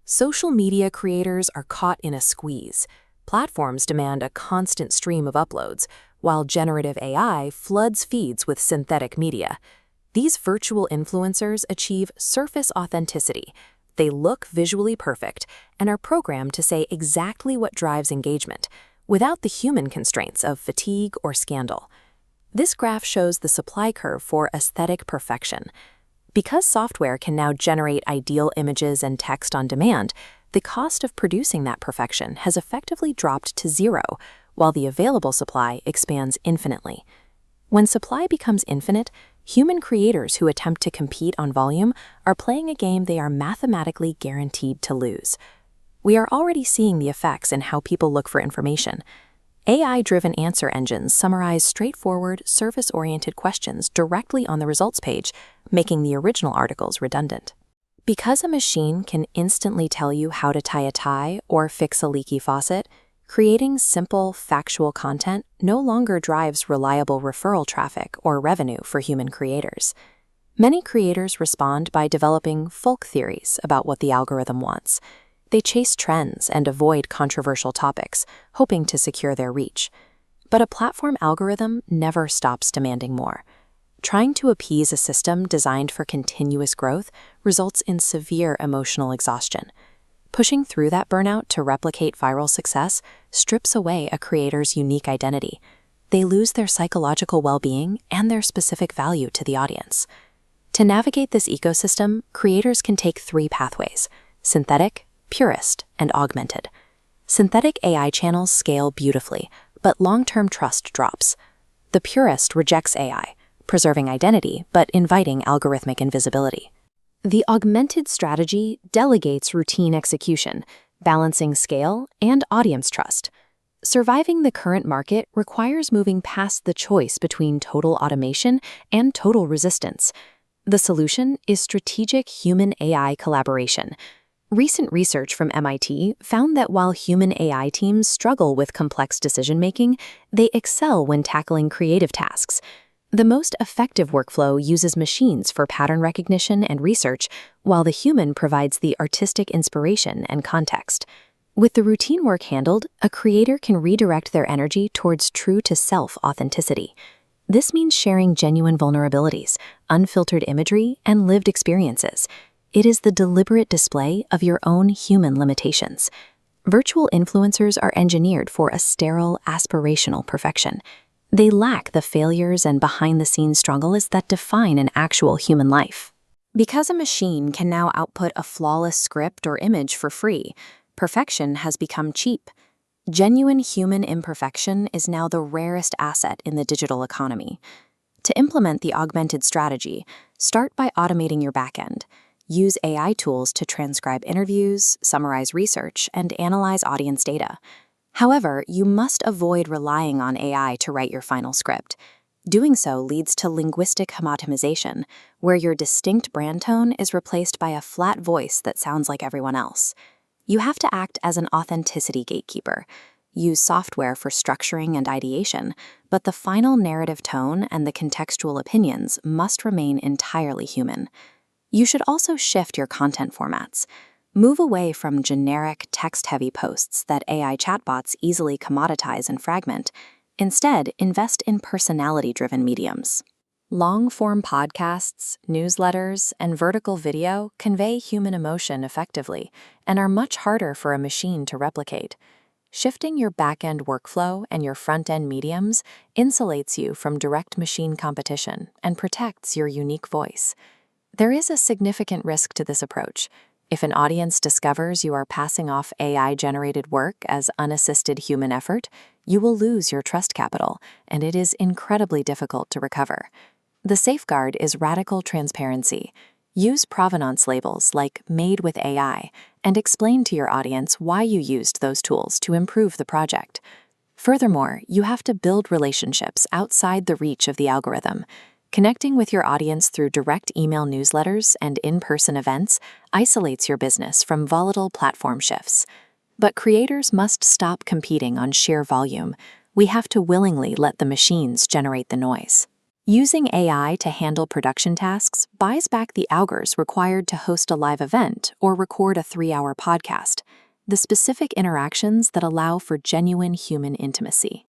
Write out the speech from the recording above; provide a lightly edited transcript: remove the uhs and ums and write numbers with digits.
Social media creators are caught in a squeeze. Platforms demand a constant stream of uploads, while generative AI floods feeds with synthetic media. These virtual influencers achieve surface authenticity. They look visually perfect and are programmed to say exactly what drives engagement, without the human constraints of fatigue or scandal. This graph shows the supply curve for aesthetic perfection. Because software can now generate ideal images and text on demand, the cost of producing that perfection has effectively dropped to zero, while the available supply expands infinitely. When supply becomes infinite, human creators who attempt to compete on volume are playing a game they are mathematically guaranteed to lose. We are already seeing the effects in how people look for information. AI-driven answer engines summarize straightforward, service-oriented questions directly on the results page, making the original articles redundant. Because a machine can instantly tell you how to tie a tie or fix a leaky faucet, creating simple, factual content no longer drives reliable referral traffic or revenue for human creators. Many creators respond by developing folk theories about what the algorithm wants. They chase trends and avoid controversial topics, hoping to secure their reach. But a platform algorithm never stops demanding more. Trying to appease a system designed for continuous growth results in severe emotional exhaustion. Pushing through that burnout to replicate viral success strips away a creator's unique identity. They lose their psychological well-being and their specific value to the audience. To navigate this ecosystem, creators can take three pathways: synthetic, purist, and augmented. Synthetic AI channels scale beautifully, but long-term trust drops. The purist rejects AI, preserving identity but inviting algorithmic invisibility. The augmented strategy delegates routine execution, balancing scale and audience trust. Surviving the current market requires moving past the choice between total automation and total resistance. The solution is strategic human-AI collaboration. Recent research from MIT found that while human-AI teams struggle with complex decision-making, they excel when tackling creative tasks. The most effective workflow uses machines for pattern recognition and research, while the human provides the artistic inspiration and context. With the routine work handled, a creator can redirect their energy towards true-to-self authenticity. This means sharing genuine vulnerabilities, unfiltered imagery, and lived experiences. It is the deliberate display of your own human limitations. Virtual influencers are engineered for a sterile, aspirational perfection. They lack the failures and behind-the-scenes struggles that define an actual human life. Because a machine can now output a flawless script or image for free, perfection has become cheap. Genuine human imperfection is now the rarest asset in the digital economy. To implement the augmented strategy, start by automating your backend. Use AI tools to transcribe interviews, summarize research, and analyze audience data. However, you must avoid relying on AI to write your final script. Doing so leads to linguistic homogenization, where your distinct brand tone is replaced by a flat voice that sounds like everyone else. You have to act as an authenticity gatekeeper. Use software for structuring and ideation, but the final narrative tone and the contextual opinions must remain entirely human. You should also shift your content formats. Move away from generic, text-heavy posts that AI chatbots easily commoditize and fragment. Instead, invest in personality-driven mediums. Long-form podcasts, newsletters, and vertical video convey human emotion effectively and are much harder for a machine to replicate. Shifting your back-end workflow and your front-end mediums insulates you from direct machine competition and protects your unique voice. There is a significant risk to this approach. If an audience discovers you are passing off AI-generated work as unassisted human effort, you will lose your trust capital, and it is incredibly difficult to recover. The safeguard is radical transparency. Use provenance labels like "Made with AI" and explain to your audience why you used those tools to improve the project. Furthermore, you have to build relationships outside the reach of the algorithm. Connecting with your audience through direct email newsletters and in-person events isolates your business from volatile platform shifts. But creators must stop competing on sheer volume. We have to willingly let the machines generate the noise. Using AI to handle production tasks buys back the hours required to host a live event or record a 3-hour podcast, the specific interactions that allow for genuine human intimacy.